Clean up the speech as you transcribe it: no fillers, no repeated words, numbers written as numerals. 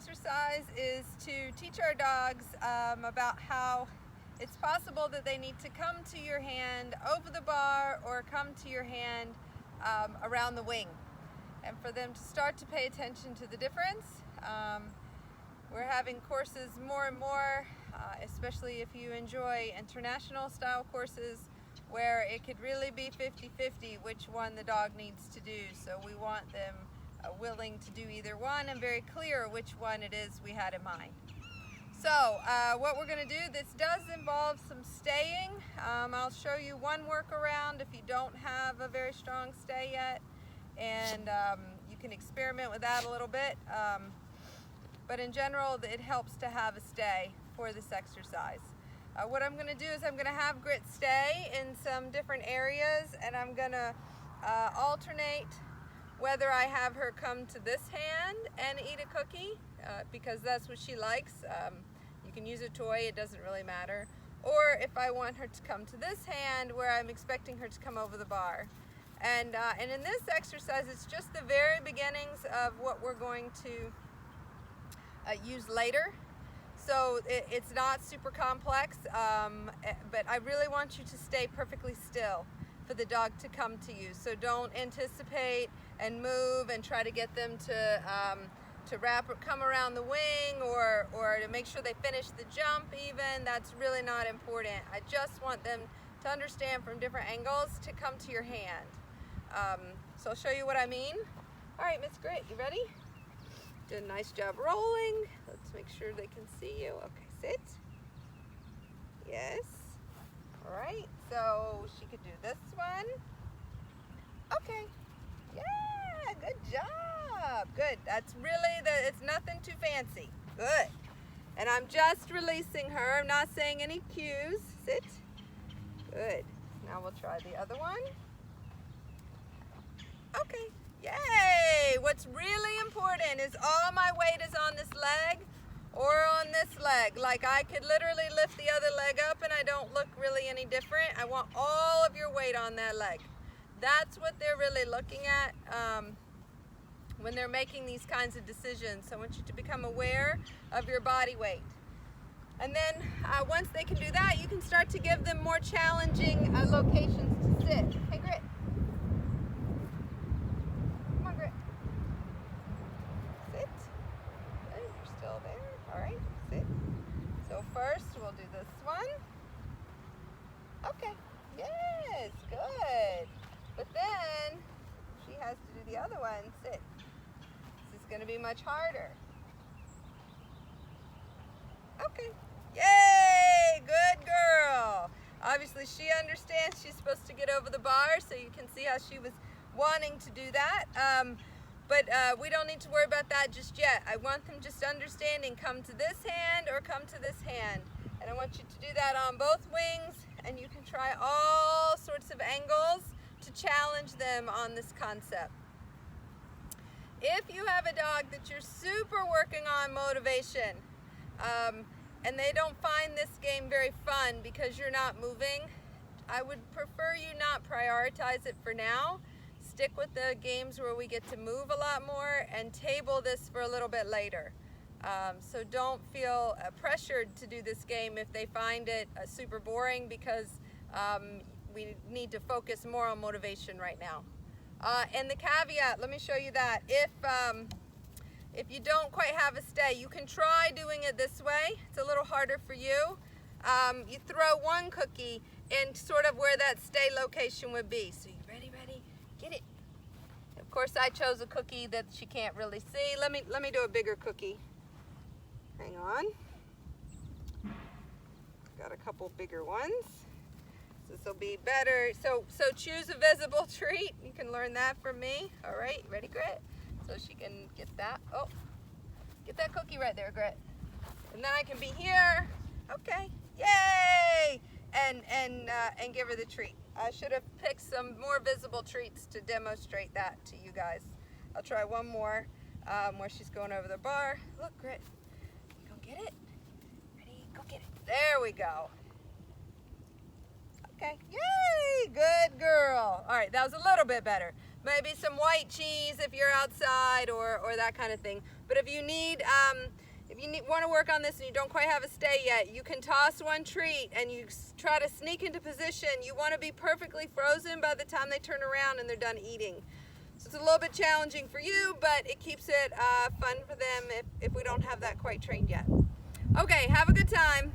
exercise is to teach our dogs about how it's possible that they need to come to your hand over the bar or come to your hand around the wing, and for them to start to pay attention to the difference. We're having courses more and more, especially if you enjoy international style courses, where it could really be 50-50 which one the dog needs to do. So we want them willing to do either one and very clear which one it is we had in mind. So what we're going to do, this does involve some staying. I'll show you one workaround if you don't have a very strong stay yet, and you can experiment with that a little bit. But in general, it helps to have a stay for this exercise. What I'm going to do is I'm going to have Grit stay in some different areas, and I'm going to alternate whether I have her come to this hand and eat a cookie, because that's what she likes. You can use a toy, it doesn't really matter. Or if I want her to come to this hand where I'm expecting her to come over the bar. And in this exercise, it's just the very beginnings of what we're going to use later. So it's not super complex, but I really want you to stay perfectly still for the dog to come to you. So don't anticipate and move and try to get them to wrap or come around the wing, or to make sure they finish the jump even. That's really not important. I just want them to understand from different angles to come to your hand. So I'll show you what I mean. All right, Miss Grit, you ready? Did a nice job rolling. Let's make sure they can see you. Okay, sit. Yes. All right, so she could do this one. Okay. Yeah, good job. Good. That's really, it's nothing too fancy. Good. And I'm just releasing her. I'm not saying any cues. Sit. Good. Now we'll try the other one. Okay. Yay! What's really important is all my weight is on this leg or on this leg. Like, I could literally lift the other leg up and I don't look really any different. I want all of your weight on that leg. That's what they're really looking at when they're making these kinds of decisions. I want you to become aware of your body weight. And then once they can do that, you can start to give them more challenging locations to sit. Hey, Grit. Come on, Grit. Sit. Good, you're still there. All right, sit. So first, we'll do this one. Okay. Yes, good. But then she has to do the other one. Sit. This is going to be much harder. Okay. Yay! Good girl. Obviously, she understands she's supposed to get over the bar, so you can see how she was wanting to do that. But we don't need to worry about that just yet. I want them just understanding, come to this hand or come to this hand. And I want you to do that on both wings, and you can try all sorts of angles to challenge them on this concept. If you have a dog that you're super working on motivation, and they don't find this game very fun because you're not moving, I would prefer you not prioritize it for now. Stick with the games where we get to move a lot more, and table this for a little bit later. So don't feel pressured to do this game if they find it super boring, because we need to focus more on motivation right now. And the caveat, let me show you that. If you don't quite have a stay, you can try doing it this way. It's a little harder for you. You throw one cookie in sort of where that stay location would be. So you ready? Get it. Of course, I chose a cookie that she can't really see. Let me do a bigger cookie. Hang on. Got a couple bigger ones. This will be better. So choose a visible treat. You can learn that from me. All right, ready, Grit? So she can get that. Oh, get that cookie right there, Grit. And then I can be here. Okay, yay! And give her the treat. I should have picked some more visible treats to demonstrate that to you guys. I'll try one more where she's going over the bar. Look, Grit, you go get it. Ready? Go get it. There we go. Okay, yay, good girl. All right, that was a little bit better. Maybe some white cheese if you're outside, or that kind of thing. But if you want to work on this and you don't quite have a stay yet, you can toss one treat and you try to sneak into position. You want to be perfectly frozen by the time they turn around and they're done eating. So it's a little bit challenging for you, but it keeps it fun for them if we don't have that quite trained yet. Okay, have a good time.